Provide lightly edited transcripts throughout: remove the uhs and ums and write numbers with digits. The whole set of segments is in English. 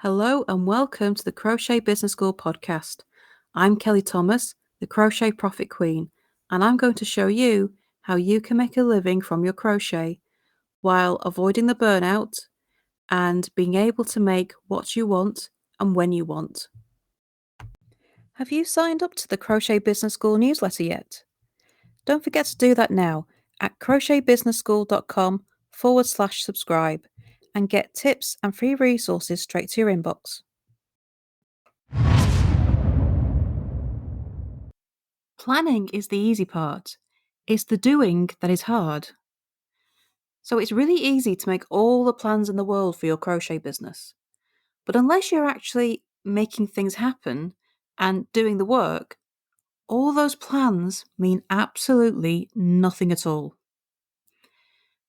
Hello and welcome to the Crochet Business School podcast. I'm Kelly Thomas, the Crochet Profit Queen, and I'm going to show you how you can make a living from your crochet while avoiding the burnout and being able to make what you want and when you want. Have you signed up to the Crochet Business School newsletter yet? Don't forget to do that now at crochetbusinessschool.com/subscribe and get tips and free resources straight to your inbox. Planning is the easy part. It's the doing that is hard. So it's really easy to make all the plans in the world for your crochet business. But unless you're actually making things happen and doing the work, all those plans mean absolutely nothing at all.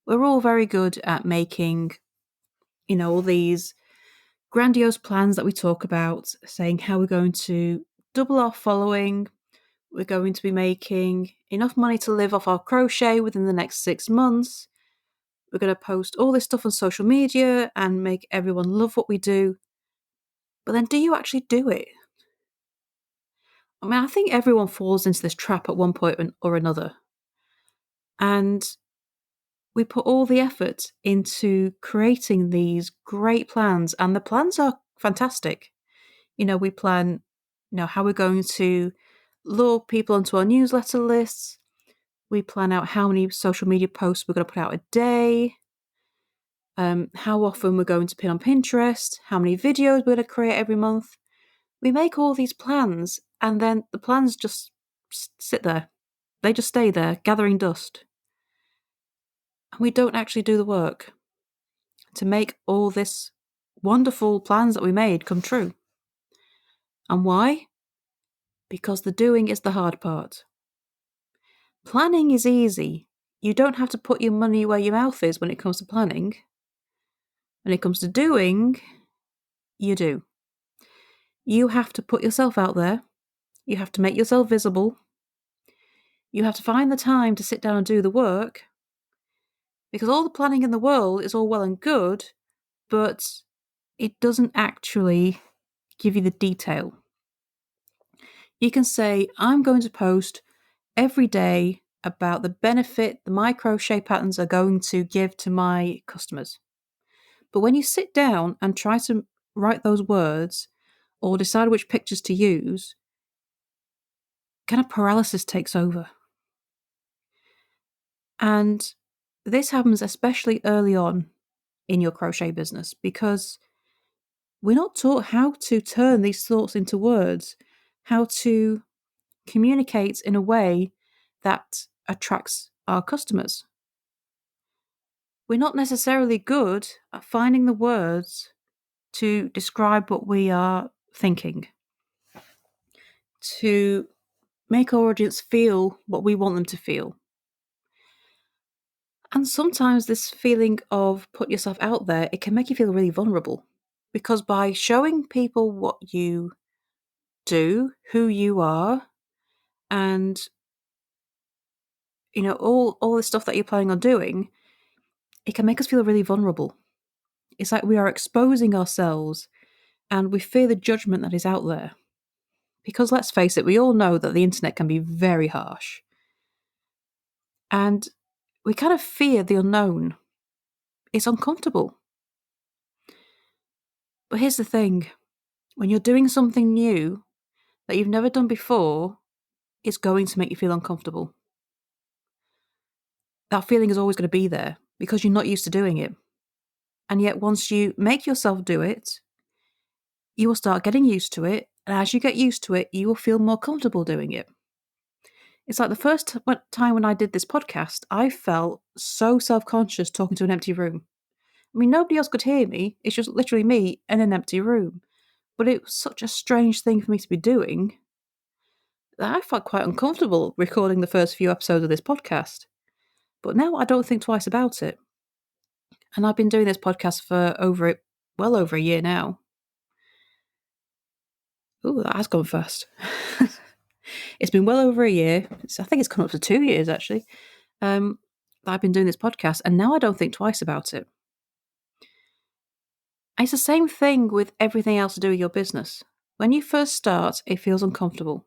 We're all very good at making, all these grandiose plans that we talk about, saying how we're going to double our following. We're going to be making enough money to live off our crochet within the next 6 months. We're going to post all this stuff on social media and make everyone love what we do. But then do you actually do it? I think everyone falls into this trap at one point or another. And we put all the effort into creating these great plans, and the plans are fantastic. We plan, how we're going to lure people onto our newsletter lists. We plan out how many social media posts we're going to put out a day, how often we're going to pin on Pinterest, how many videos we're going to create every month. We make all these plans, and then the plans just sit there. They just stay there, gathering dust. And we don't actually do the work to make all this wonderful plans that we made come true. And why? Because the doing is the hard part. Planning is easy. You don't have to put your money where your mouth is when it comes to planning. When it comes to doing, you do. You have to put yourself out there. You have to make yourself visible. You have to find the time to sit down and do the work. Because all the planning in the world is all well and good, but it doesn't actually give you the detail. You can say, I'm going to post every day about the benefit that my crochet patterns are going to give to my customers. But when you sit down and try to write those words or decide which pictures to use, kind of paralysis takes over. And this happens especially early on in your crochet business because we're not taught how to turn these thoughts into words, how to communicate in a way that attracts our customers. We're not necessarily good at finding the words to describe what we are thinking, to make our audience feel what we want them to feel. And sometimes this feeling of put yourself out there, it can make you feel really vulnerable. Because by showing people what you do, who you are, and all the stuff that you're planning on doing, it can make us feel really vulnerable. It's like we are exposing ourselves and we fear the judgment that is out there. Because let's face it, we all know that the internet can be very harsh. And we kind of fear the unknown. It's uncomfortable. But here's the thing. When you're doing something new that you've never done before, it's going to make you feel uncomfortable. That feeling is always going to be there because you're not used to doing it. And yet once you make yourself do it, you will start getting used to it. And as you get used to it, you will feel more comfortable doing it. It's like the first time when I did this podcast, I felt so self-conscious talking to an empty room. I mean, nobody else could hear me. It's just literally me in an empty room. But it was such a strange thing for me to be doing that I felt quite uncomfortable recording the first few episodes of this podcast. But now I don't think twice about it. And I've been doing this podcast for well over a year now. Ooh, that has gone fast. It's been well over a year. I think it's come up to 2 years, actually. I've been doing this podcast, and now I don't think twice about it. It's the same thing with everything else to do with your business. When you first start, it feels uncomfortable.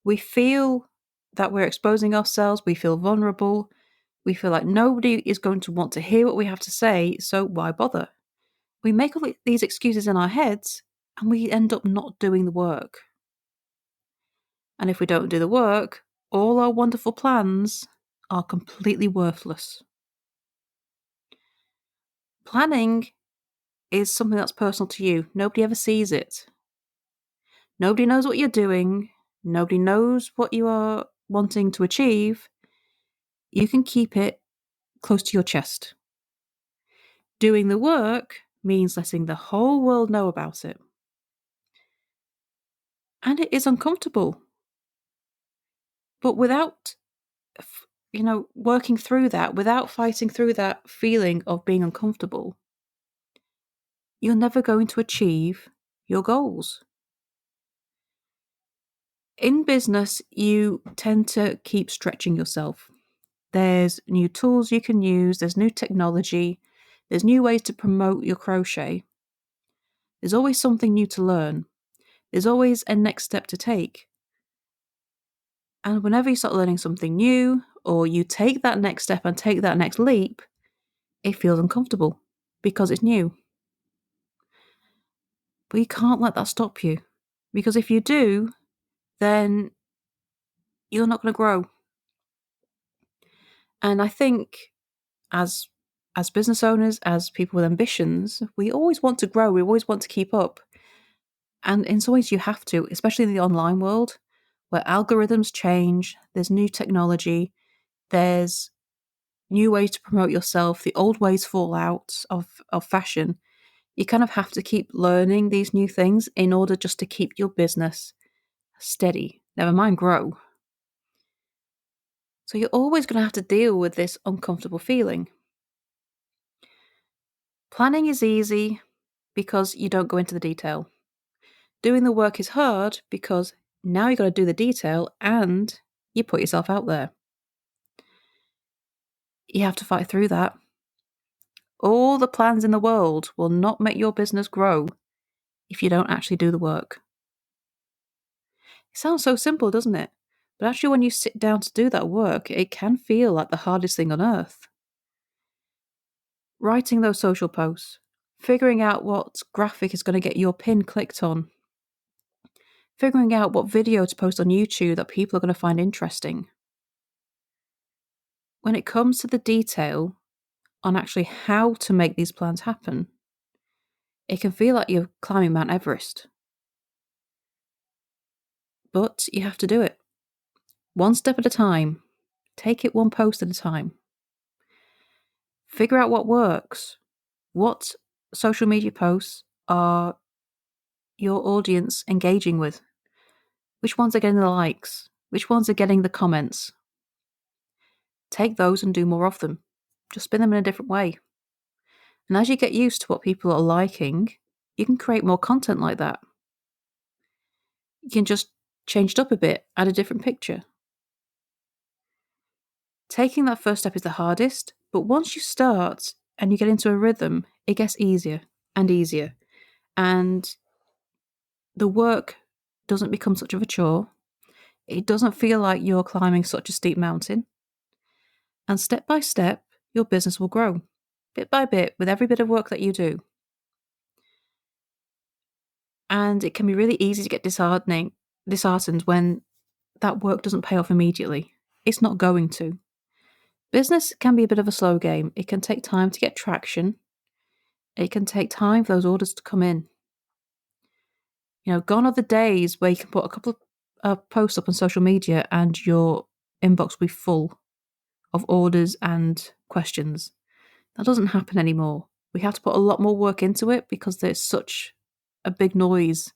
We feel that we're exposing ourselves, we feel vulnerable, we feel like nobody is going to want to hear what we have to say, so why bother? We make all these excuses in our heads and we end up not doing the work. And if we don't do the work, all our wonderful plans are completely worthless. Planning is something that's personal to you. Nobody ever sees it. Nobody knows what you're doing. Nobody knows what you are wanting to achieve. You can keep it close to your chest. Doing the work means letting the whole world know about it. And it is uncomfortable. But without, working through that, without fighting through that feeling of being uncomfortable, you're never going to achieve your goals. In business, you tend to keep stretching yourself. There's new tools you can use, there's new technology, there's new ways to promote your crochet. There's always something new to learn. There's always a next step to take. And whenever you start learning something new, or you take that next step and take that next leap, it feels uncomfortable because it's new. But you can't let that stop you. Because if you do, then you're not going to grow. And I think as business owners, as people with ambitions, we always want to grow. We always want to keep up. And in some ways you have to, especially in the online world, where algorithms change, there's new technology, there's new ways to promote yourself, the old ways fall out of fashion. You kind of have to keep learning these new things in order just to keep your business steady, never mind grow. So you're always going to have to deal with this uncomfortable feeling. Planning is easy because you don't go into the detail. Doing the work is hard because now you've got to do the detail and you put yourself out there. You have to fight through that. All the plans in the world will not make your business grow if you don't actually do the work. It sounds so simple, doesn't it? But actually, when you sit down to do that work, it can feel like the hardest thing on earth. Writing those social posts, figuring out what graphic is going to get your pin clicked on, figuring out what video to post on YouTube that people are going to find interesting. When it comes to the detail on actually how to make these plans happen, it can feel like you're climbing Mount Everest. But you have to do it. One step at a time. Take it one post at a time. Figure out what works. What social media posts are your audience engaging with? Which ones are getting the likes? Which ones are getting the comments? Take those and do more of them. Just spin them in a different way. And as you get used to what people are liking, you can create more content like that. You can just change it up a bit, add a different picture. Taking that first step is the hardest, but once you start and you get into a rhythm, it gets easier and easier. And the work doesn't become such of a chore. It doesn't feel like you're climbing such a steep mountain. And step by step, your business will grow, bit by bit, with every bit of work that you do. And it can be really easy to get disheartened when that work doesn't pay off immediately. It's not going to. Business can be a bit of a slow game. It can take time to get traction. It can take time for those orders to come in. Gone are the days where you can put a couple of posts up on social media and your inbox will be full of orders and questions. That doesn't happen anymore. We have to put a lot more work into it because there's such a big noise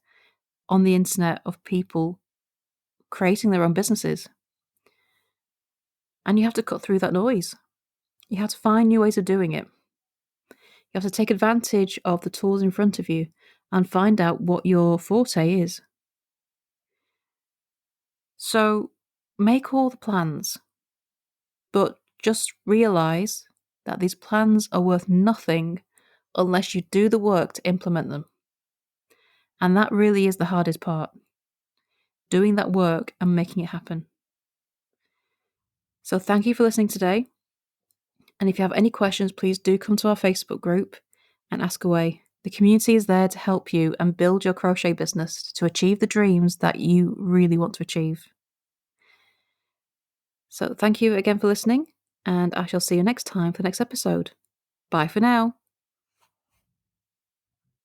on the internet of people creating their own businesses. And you have to cut through that noise. You have to find new ways of doing it. You have to take advantage of the tools in front of you and find out what your forte is. So make all the plans, but just realise that these plans are worth nothing unless you do the work to implement them. And that really is the hardest part, doing that work and making it happen. So thank you for listening today. And if you have any questions, please do come to our Facebook group and ask away. The community is there to help you and build your crochet business to achieve the dreams that you really want to achieve. So thank you again for listening, and I shall see you next time for the next episode. Bye for now.